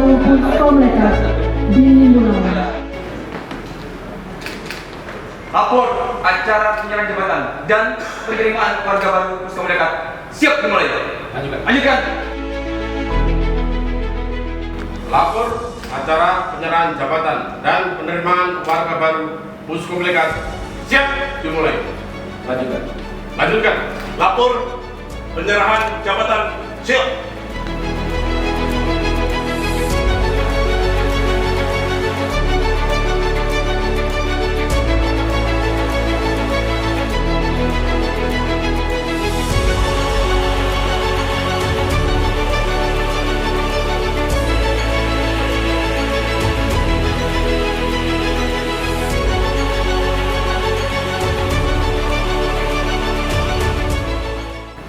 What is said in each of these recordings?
Baru Puskomlekat di Nulangan. Lapor acara penyerahan jabatan dan penerimaan warga baru Puskomlekat siap dimulai. Lanjutkan. Lapor acara penyerahan jabatan dan penerimaan warga baru Puskomlekat siap dimulai. Lanjutkan. Lapor penyerahan jabatan siap.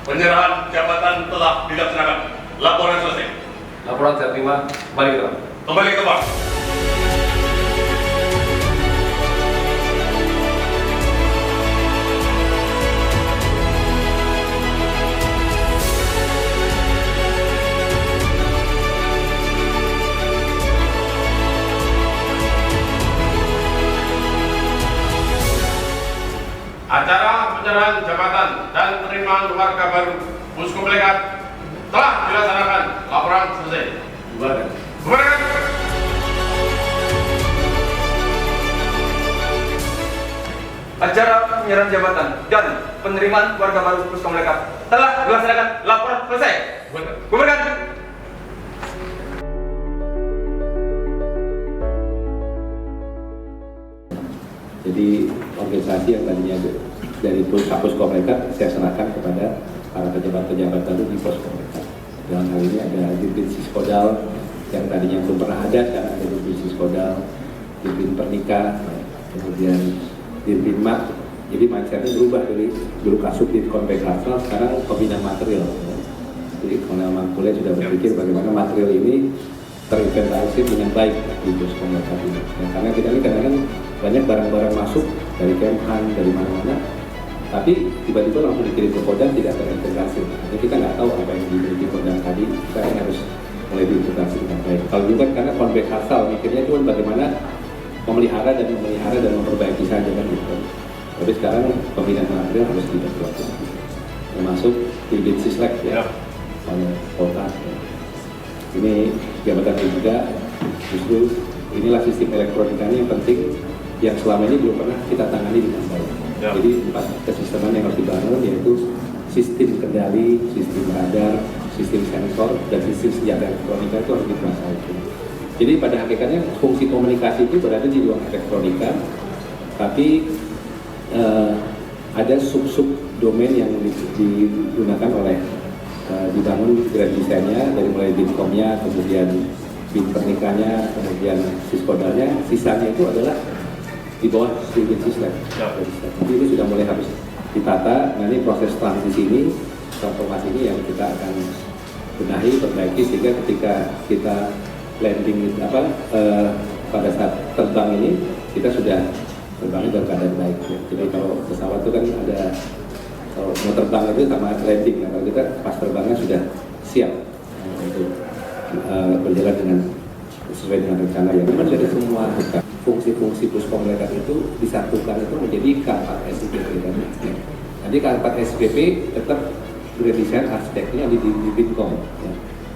Penyerahan jabatan telah dilaksanakan. Laporan selesai. Laporan saya terima. Kembali ke tempat. Kembali ke tempat. Acara penyerahan jabatan dan penerimaan warga baru Puskomlekat telah dilaksanakan. Laporan selesai. Bubarkan. Acara penyerahan jabatan dan penerimaan warga baru Puskomlekat telah dilaksanakan. Laporan selesai. Bubarkan. Jadi organisasi yang tadinya dari Puskomlekat saya serahkan kepada para pejabat-pejabat baru di Puskomlekat. Dalam hal ini ada Dirjen Siskodal yang tadinya belum pernah ada, sekarang ada Dirjen Siskodal, Dirjen Pernikah, kemudian Dirjen Mak. Jadi mindsetnya berubah dari dulu Kasubdit Konpeklasal, sekarang Pembina Material. Jadi Kolonel Mangkule sudah berpikir bagaimana material ini terinventarisir dengan baik di Puskomlekat ini. Ya, karena kita ini kadang-kadang banyak barang-barang masuk dari Kemhan, dari mana-mana, tapi tiba-tiba langsung dikirim ke Kodam tidak terintegrasi. Jadi kita nggak tahu apa yang dimiliki Kodam tadi, kita harus mulai diintegrasi dengan baik. Kalau juga karena konvek asal, mikirnya cuma bagaimana memelihara dan memperbaiki saja kan gitu. Tapi sekarang pembinaan material harus diperkuat, termasuk Dirjen Sislek ya, oleh kota. Ya. Ini jabatan juga justru inilah sistem elektronikanya yang penting, yang selama ini belum pernah kita tangani dengan baik. Ya. Jadi 4 kesisteman yang harus dibangun yaitu sistem kendali, sistem radar, sistem sensor, dan sistem senjata elektronika itu harus dikuasai. Jadi pada hakikatnya fungsi komunikasi itu berada di ruang elektronika, tapi ada sub-sub domain yang digunakan oleh dibangun grand desainnya dari mulai Bitkomnya, kemudian Bit Pernikahnya, kemudian Siskodalnya, sisanya itu adalah di bawah Dirjen Sislek. Jadi itu sudah mulai harus ditata. Nah ini proses transisi ini, transformasi ini yang kita akan benahi, perbaiki sehingga ketika kita landing pada saat terbang ini kita sudah terbangnya dalam keadaan baik. Ya. Jadi kalau pesawat itu kan ada kalau mau terbang itu sama landing. Nah, kalau kita pas terbangnya sudah siap untuk berjalan dengan sesuai dengan rencana yang memang dari semua fungsi-fungsi Puskomlekat itu disatukan itu menjadi K4SPP. Nanti K4SPP tetap grand design arsiteknya di Bitkom. Ya.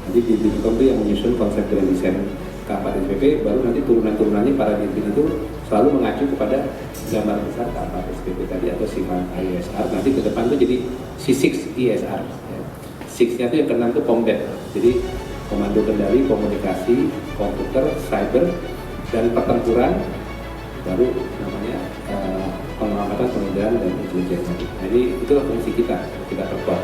Nanti di Bitkom itu yang menyusun konsep grand design K4SPP, baru nanti turunan-turunannya para dirjen itu selalu mengacu kepada gambar besar K4SPP tadi atau sifat ISR. Nanti ke depan itu jadi C6 ISR. Ya. 6-nya itu yang keenam itu Pomdet. Jadi komando kendali, komunikasi, komputer, cyber, dan pertempuran, baru namanya pengamatan, pengendalian, dan intelijen. Jadi itulah fungsi kita perkuat.